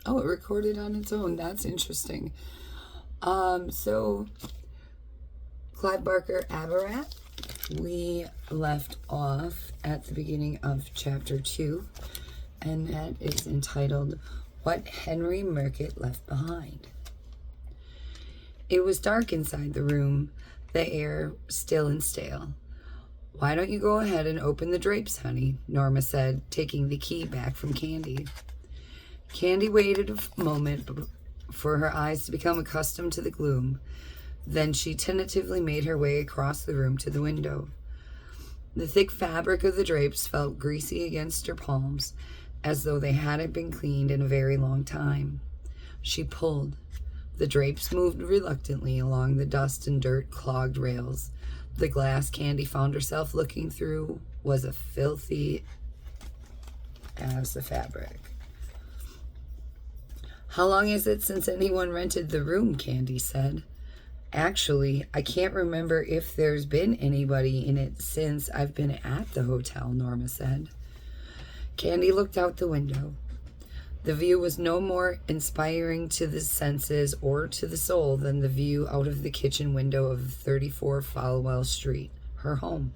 Oh, it recorded on its own. That's interesting. So Clive Barker, ABARAT. We left off at the beginning of chapter 2, and that is entitled, What Henry Murkett Left Behind. It was dark inside the room, the air still and stale. Why don't you go ahead and open the drapes, honey? Norma said, taking the key back from Candy. Candy waited a moment for her eyes to become accustomed to the gloom. Then she tentatively made her way across the room to the window. The thick fabric of the drapes felt greasy against her palms, as though they hadn't been cleaned in a very long time. She pulled. The drapes moved reluctantly along the dust and dirt-clogged rails. The glass Candy found herself looking through was as filthy as the fabric. How long is it since anyone rented the room? Candy said. Actually, I can't remember if there's been anybody in it since I've been at the hotel, Norma said. Candy looked out the window. The view was no more inspiring to the senses or to the soul than the view out of the kitchen window of 34 Falwell Street, her home.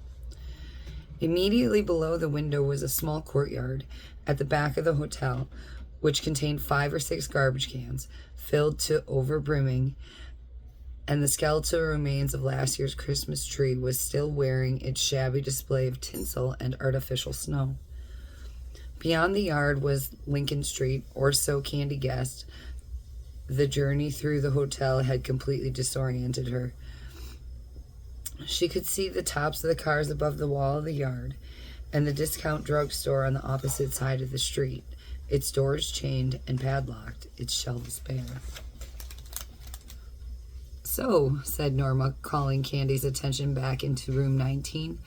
Immediately below the window was a small courtyard at the back of the hotel, which contained 5 or 6 garbage cans filled to over-brimming, and the skeletal remains of last year's Christmas tree was still wearing its shabby display of tinsel and artificial snow. Beyond the yard was Lincoln Street, or so Candy guessed. The journey through the hotel had completely disoriented her. She could see the tops of the cars above the wall of the yard, and the discount drugstore on the opposite side of the street, its doors chained and padlocked, its shelves bare. So, said Norma, calling Candy's attention back into room 19,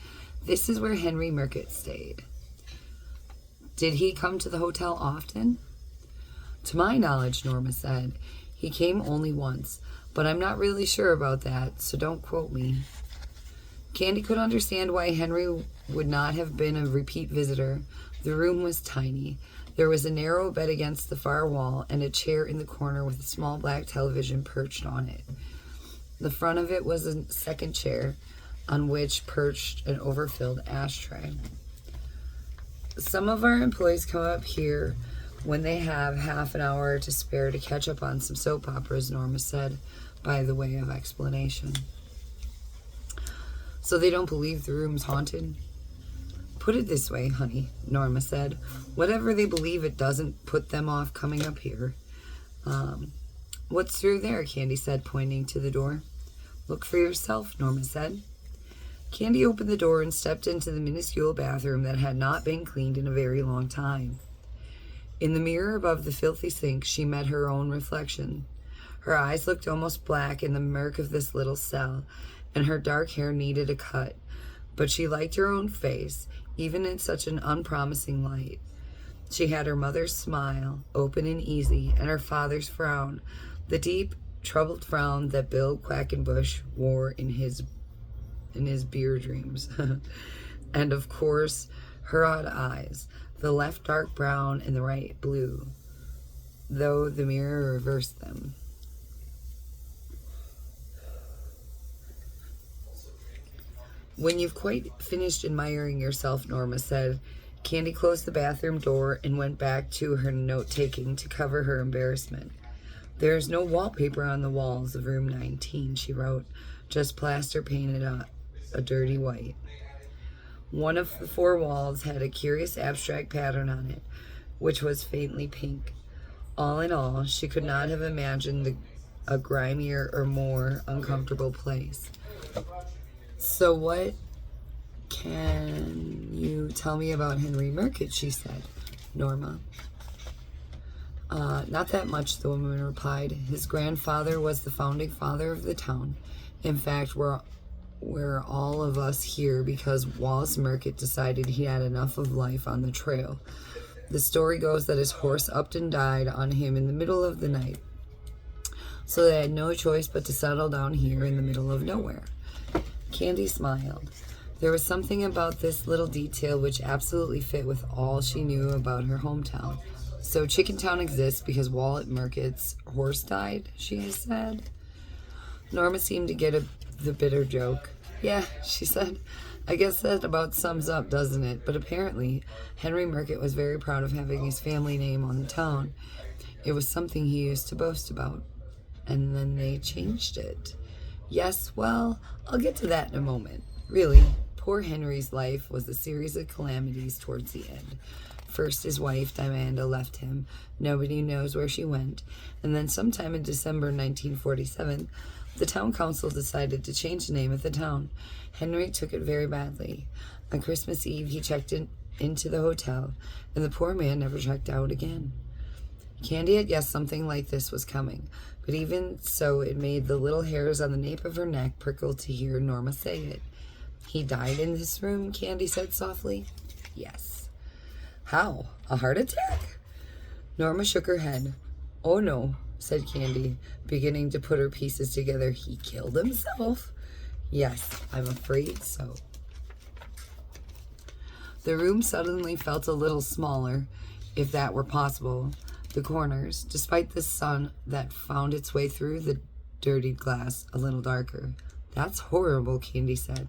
this is where Henry Murkett stayed. Did he come to the hotel often? To my knowledge, Norma said, he came only once, but I'm not really sure about that, so don't quote me. Candy could understand why Henry would not have been a repeat visitor. The room was tiny. There was a narrow bed against the far wall and a chair in the corner with a small black television perched on it. The front of it was a second chair on which perched an overfilled ashtray. Some of our employees come up here when they have half an hour to spare to catch up on some soap operas, Norma said, by the way of explanation. So they don't believe the room's haunted? Put it this way, honey, Norma said. Whatever they believe, it doesn't put them off coming up here. What's through there? Candy said, pointing to the door. Look for yourself, Norma said. Candy opened the door and stepped into the minuscule bathroom that had not been cleaned in a very long time. In the mirror above the filthy sink, she met her own reflection. Her eyes looked almost black in the murk of this little cell, and her dark hair needed a cut. But she liked her own face, even in such an unpromising light. She had her mother's smile, open and easy, and her father's frown, the deep, troubled frown that Bill Quackenbush wore in his beer dreams. And of course, her odd eyes, the left dark brown and the right blue, though the mirror reversed them. When you've quite finished admiring yourself, Norma said, Candy closed the bathroom door and went back to her note-taking to cover her embarrassment. There is no wallpaper on the walls of room 19, she wrote, just plaster painted a dirty white. One of the 4 walls had a curious abstract pattern on it, which was faintly pink. All in all, she could not have imagined a grimier or more uncomfortable place. So what can you tell me about Henry Murkett? She said. Norma. Not that much, the woman replied. His grandfather was the founding father of the town. In fact, we're all of us here because Wallace Murkett decided he had enough of life on the trail. The story goes that his horse upped and died on him in the middle of the night. So they had no choice but to settle down here in the middle of nowhere. Candy smiled. There was something about this little detail which absolutely fit with all she knew about her hometown. So Chickentown exists because Wallet Murkett's horse died, she said. Norma seemed to get the bitter joke. Yeah, she said. I guess that about sums up, doesn't it? But apparently, Henry Murkett was very proud of having his family name on the town. It was something he used to boast about. And then they changed it. Yes, well, I'll get to that in a moment. Really, poor Henry's life was a series of calamities towards the end. First, his wife, Diamanda, left him. Nobody knows where she went. And then sometime in December 1947, the town council decided to change the name of the town. Henry took it very badly. On Christmas Eve, he checked into the hotel, and the poor man never checked out again. Candy had guessed something like this was coming, but even so, it made the little hairs on the nape of her neck prickle to hear Norma say it. He died in this room, Candy said softly. Yes. How? A heart attack? Norma shook her head. Oh no, said Candy, beginning to put her pieces together. He killed himself? Yes, I'm afraid so. The room suddenly felt a little smaller, if that were possible. The corners, despite the sun that found its way through the dirtied glass, a little darker. That's horrible, Candy said.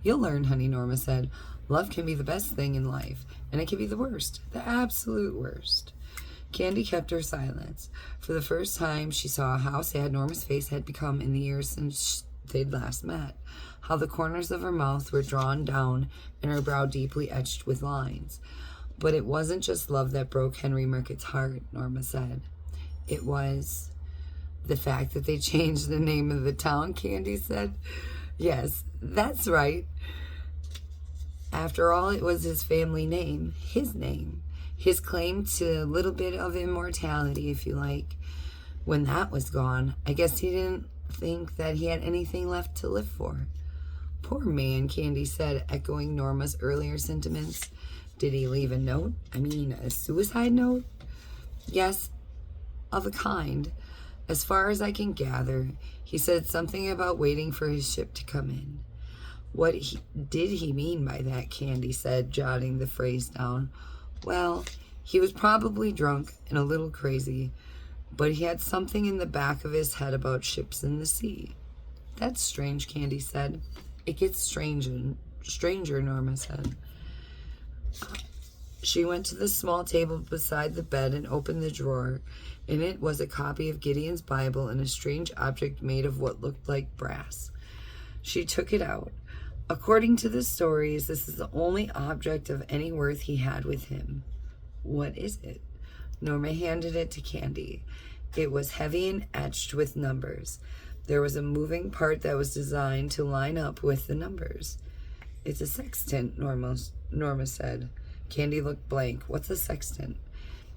You'll learn, honey, Norma said. Love can be the best thing in life, and it can be the worst, the absolute worst. Candy kept her silence. For the first time, she saw how sad Norma's face had become in the years since they'd last met, how the corners of her mouth were drawn down and her brow deeply etched with lines. But it wasn't just love that broke Henry Murkett's heart, Norma said. It was the fact that they changed the name of the town, Candy said. Yes, that's right. After all, it was his family name, his claim to a little bit of immortality, if you like. When that was gone, I guess he didn't think that he had anything left to live for. Poor man, Candy said, echoing Norma's earlier sentiments. Did he leave a note? I mean, a suicide note? Yes, of a kind. As far as I can gather, he said something about waiting for his ship to come in. What did he mean by that? Candy said, jotting the phrase down. Well, he was probably drunk and a little crazy, but he had something in the back of his head about ships in the sea. That's strange, Candy said. It gets stranger, Norma said. She went to the small table beside the bed and opened the drawer. In it was a copy of Gideon's Bible and a strange object made of what looked like brass. She took it out. According to the stories, this is the only object of any worth he had with him. What is it? Norma handed it to Candy. It was heavy and etched with numbers. There was a moving part that was designed to line up with the numbers. It's a sextant, Norma said. Candy looked blank. What's a sextant?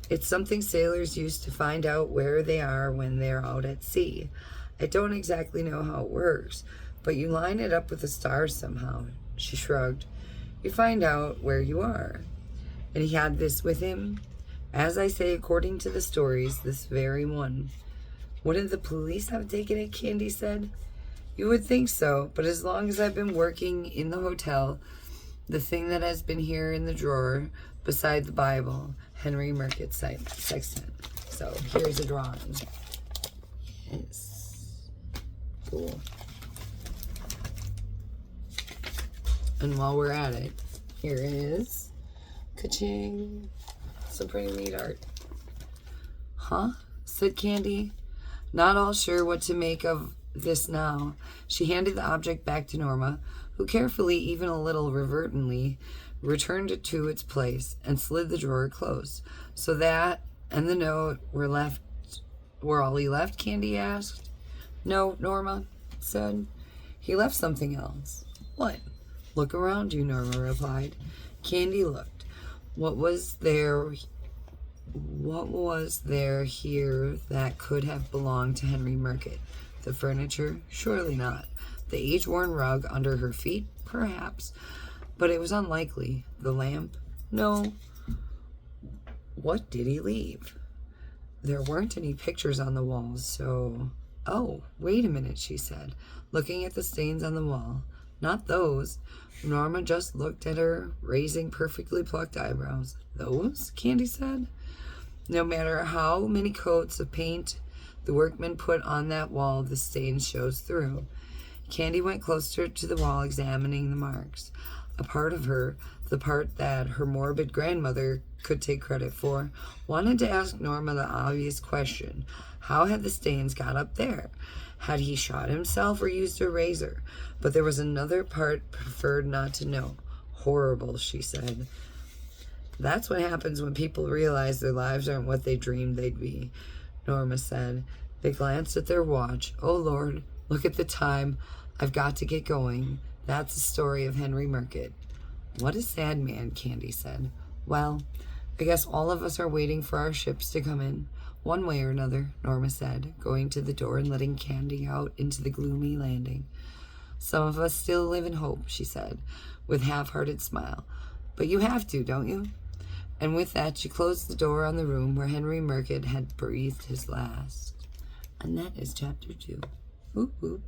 It's something sailors use to find out where they are when they're out at sea. I don't exactly know how it works, but you line it up with the stars somehow. She shrugged. You find out where you are. And he had this with him? As I say, according to the stories, this very one. Wouldn't the police have taken it? Candy said. You would think so, but as long as I've been working in the hotel, the thing that has been here in the drawer beside the Bible, Henry Murkett sextant. So here's a drawing. Yes. Cool. And while we're at it, here is ka-ching. Some pretty neat art. Huh? Said Candy. Not all sure what to make of this now. She handed the object back to Norma, who carefully, even a little reverently, returned it to its place and slid the drawer close. So that and the note were all he left, Candy asked. No, Norma said. He left something else. What? Look around you, Norma replied. Candy looked. What was there here that could have belonged to Henry Murkett? The furniture? Surely not. The age-worn rug under her feet? Perhaps. But it was unlikely. The lamp? No. What did he leave? There weren't any pictures on the walls, so... Oh, wait a minute, she said, looking at the stains on the wall. Not those. Norma just looked at her, raising perfectly plucked eyebrows. Those? Candy said. No matter how many coats of paint the workmen put on that wall, the stain shows through. Candy went closer to the wall, examining the marks. A part of her, the part that her morbid grandmother could take credit for, wanted to ask Norma the obvious question. How had the stains got up there? Had he shot himself or used a razor? But there was another part preferred not to know. Horrible, she said. That's what happens when people realize their lives aren't what they dreamed they'd be, Norma said. They glanced at their watch. Oh, Lord, look at the time. I've got to get going. That's the story of Henry Murkett. What a sad man, Candy said. Well, I guess all of us are waiting for our ships to come in. One way or another, Norma said, going to the door and letting Candy out into the gloomy landing. Some of us still live in hope, she said, with a half-hearted smile. But you have to, don't you? And with that, she closed the door on the room where Henry Murkett had breathed his last. And that is chapter 2. Whoop, whoop.